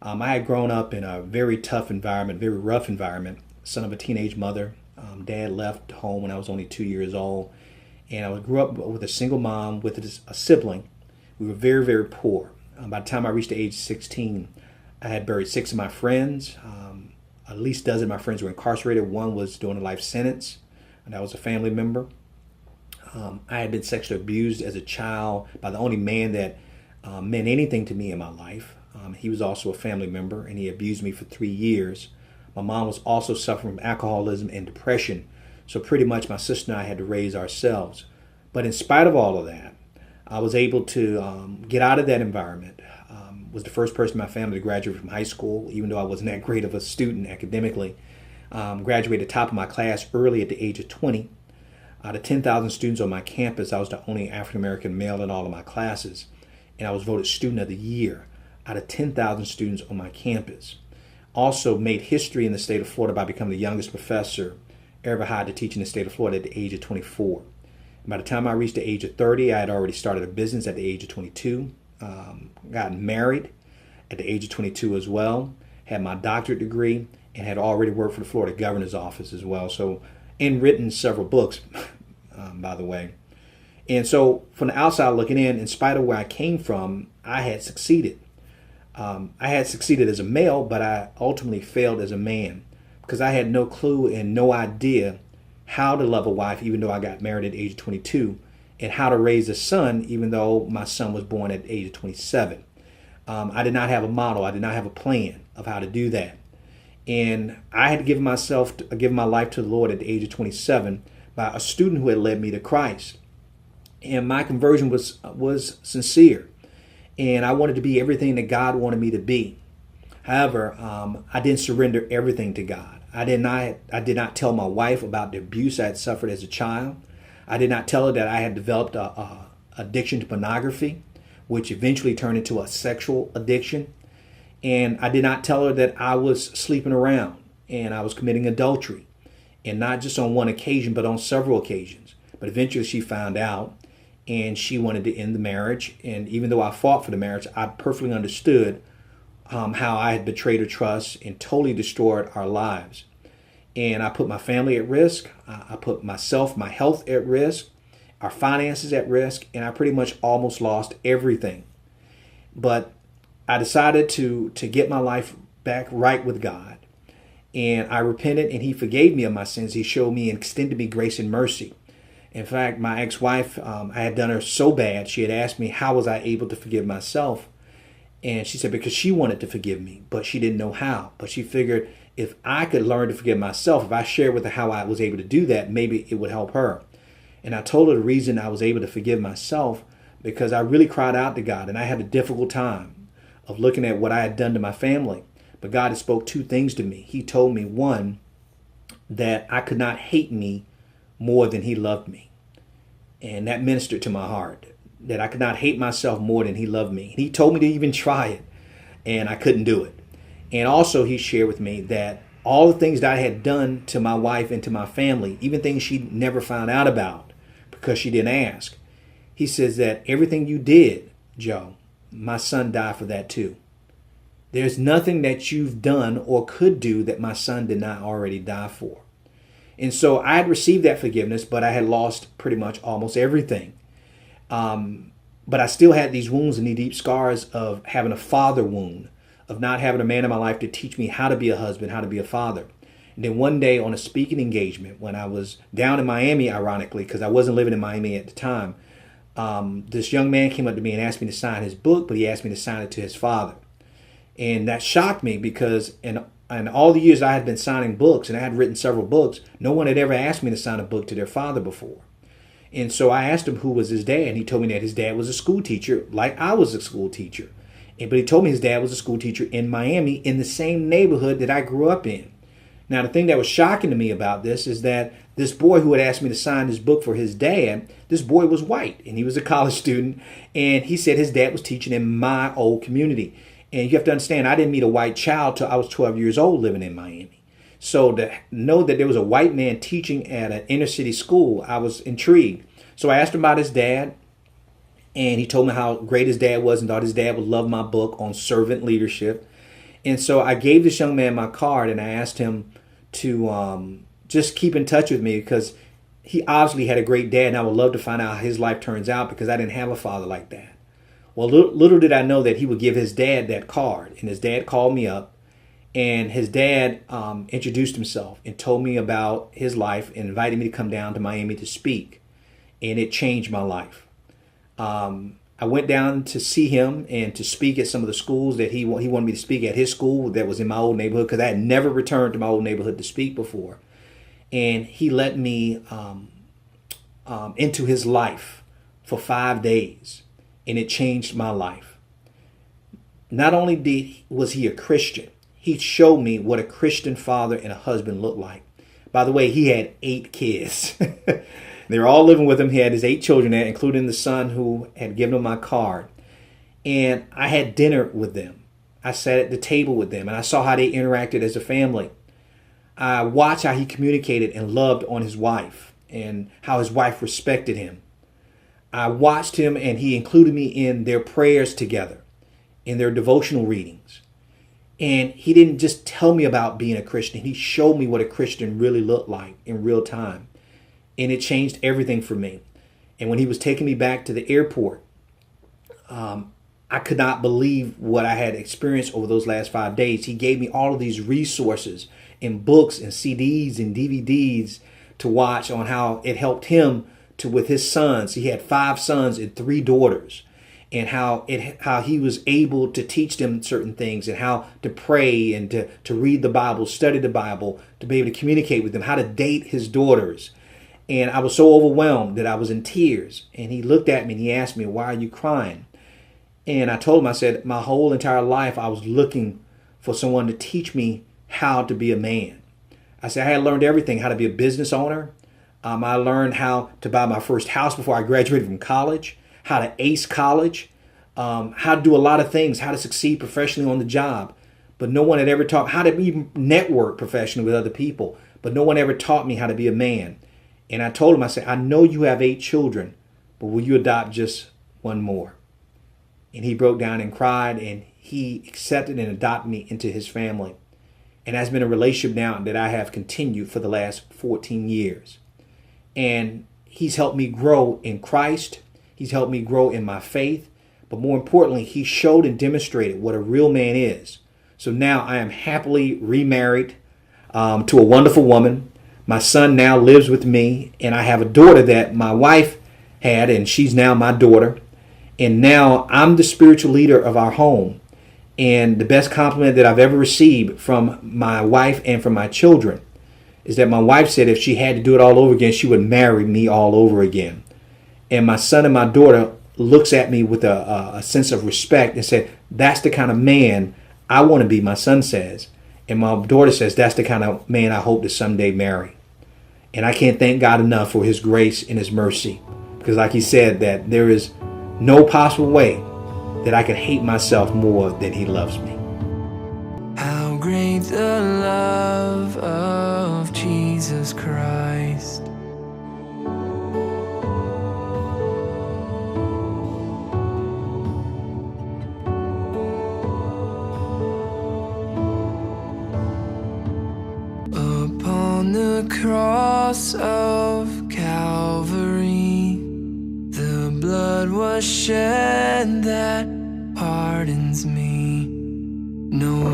I had grown up in a very tough environment, very rough environment, son of a teenage mother. Dad left home when I was only 2 years old. And I grew up with a single mom with a sibling. We were very, very poor. By the time I reached the age of 16, I had buried six of my friends. At least a dozen of my friends were incarcerated. One was doing a life sentence, and that was a family member. I had been sexually abused as a child by the only man that meant anything to me in my life. He was also a family member, and he abused me for 3 years. My mom was also suffering from alcoholism and depression, so pretty much my sister and I had to raise ourselves. But in spite of all of that, I was able to get out of that environment. Was the first person in my family to graduate from high school, even though I wasn't that great of a student academically. Graduated top of my class early at the age of 20. Out of 10,000 students on my campus, I was the only African-American male in all of my classes. And I was voted Student of the Year out of 10,000 students on my campus. Also made history in the state of Florida by becoming the youngest professor ever hired to teach in the state of Florida at the age of 24. And by the time I reached the age of 30, I had already started a business at the age of 22. Got married at the age of 22 as well. Had my doctorate degree and had already worked for the Florida governor's office as well. So, and written several books, by the way. And so from the outside looking in spite of where I came from, I had succeeded. I had succeeded as a male, but I ultimately failed as a man because I had no clue and no idea how to love a wife, even though I got married at the age of 22, and how to raise a son, even though my son was born at the age of 27. I did not have a model. I did not have a plan of how to do that. And I had given my life to the Lord at the age of 27 by a student who had led me to Christ. And my conversion was sincere. And I wanted to be everything that God wanted me to be. However, I didn't surrender everything to God. I did not tell my wife about the abuse I had suffered as a child. I did not tell her that I had developed a addiction to pornography, which eventually turned into a sexual addiction. And I did not tell her that I was sleeping around and I was committing adultery. And not just on one occasion, but on several occasions. But eventually she found out and she wanted to end the marriage. And even though I fought for the marriage, I perfectly understood how I had betrayed her trust and totally destroyed our lives. And I put my family at risk. I put myself, my health at risk, our finances at risk, and I pretty much almost lost everything. But I decided to get my life back right with God. And I repented and he forgave me of my sins. He showed me and extended me grace and mercy. In fact, my ex-wife, I had done her so bad, she had asked me how was I able to forgive myself. And she said because she wanted to forgive me, but she didn't know how. But she figured if I could learn to forgive myself, if I shared with her how I was able to do that, maybe it would help her. And I told her the reason I was able to forgive myself because I really cried out to God and I had a difficult time of looking at what I had done to my family. But God had spoke two things to me. He told me, one, that I could not hate me more than he loved me. And that ministered to my heart, that I could not hate myself more than he loved me. He told me to even try it, and I couldn't do it. And also he shared with me that all the things that I had done to my wife and to my family, even things she never found out about because she didn't ask. He says that everything you did, Joe, my son died for that too. There's nothing that you've done or could do that my son did not already die for. And so I had received that forgiveness, but I had lost pretty much almost everything. But I still had these wounds and these deep scars of having a father wound, of not having a man in my life to teach me how to be a husband, how to be a father. And then one day on a speaking engagement, when I was down in Miami, ironically, because I wasn't living in Miami at the time, this young man came up to me and asked me to sign his book, but he asked me to sign it to his father. And that shocked me because in all the years I had been signing books, and I had written several books, no one had ever asked me to sign a book to their father before. And so I asked him who was his dad, and he told me that his dad was a school teacher, like I was a school teacher. But he told me his dad was a school teacher in Miami in the same neighborhood that I grew up in. Now, the thing that was shocking to me about this is that this boy who had asked me to sign his book for his dad, this boy was white, and he was a college student, and he said his dad was teaching in my old community. And you have to understand, I didn't meet a white child till I was 12 years old living in Miami. So to know that there was a white man teaching at an inner city school, I was intrigued. So I asked him about his dad, and he told me how great his dad was and thought his dad would love my book on servant leadership. And so I gave this young man my card, and I asked him to just keep in touch with me, because he obviously had a great dad, and I would love to find out how his life turns out, because I didn't have a father like that. Well, little did I know that he would give his dad that card. And his dad called me up, and his dad introduced himself and told me about his life and invited me to come down to Miami to speak. And it changed my life. I went down to see him and to speak at some of the schools that he wanted me to speak at, his school that was in my old neighborhood, because I had never returned to my old neighborhood to speak before. And he let me into his life for 5 days. And it changed my life. Not only was he a Christian, he showed me what a Christian father and a husband looked like. By the way, he had 8 kids. They were all living with him. He had his 8 children there, including the son who had given him my card. And I had dinner with them. I sat at the table with them, and I saw how they interacted as a family. I watched how he communicated and loved on his wife, and how his wife respected him. I watched him, and he included me in their prayers together, in their devotional readings. And he didn't just tell me about being a Christian. He showed me what a Christian really looked like in real time. And it changed everything for me. And when he was taking me back to the airport, I could not believe what I had experienced over those last 5 days. He gave me all of these resources and books and CDs and DVDs to watch on how it helped him with his sons. He had 5 sons and 3 daughters, and how he was able to teach them certain things, and how to pray and to read the Bible, study the Bible, to be able to communicate with them, how to date his daughters. And I was so overwhelmed that I was in tears. And he looked at me and he asked me, "Why are you crying?" And I told him, I said, my whole entire life I was looking for someone to teach me how to be a man. I said I had learned everything, how to be a business owner. I learned how to buy my first house before I graduated from college, how to ace college, how to do a lot of things, how to succeed professionally on the job. But no one had ever taught how to even network professionally with other people. But no one ever taught me how to be a man. And I told him, I said, "I know you have 8 children, but will you adopt just one more?" And he broke down and cried, and he accepted and adopted me into his family. And that's been a relationship now that I have continued for the last 14 years. And he's helped me grow in Christ. He's helped me grow in my faith. But more importantly, he showed and demonstrated what a real man is. So now I am happily remarried to a wonderful woman. My son now lives with me, and I have a daughter that my wife had, and she's now my daughter. And now I'm the spiritual leader of our home. And the best compliment that I've ever received from my wife and from my children is that my wife said if she had to do it all over again, she would marry me all over again. And my son and my daughter looks at me with a sense of respect and said, "That's the kind of man I want to be," my son says. And my daughter says, "That's the kind of man I hope to someday marry." And I can't thank God enough for his grace and his mercy. Because like he said, that there is no possible way that I can hate myself more than he loves me. How great the love of Jesus Christ. Upon the cross of Calvary, the blood was shed that pardons me. No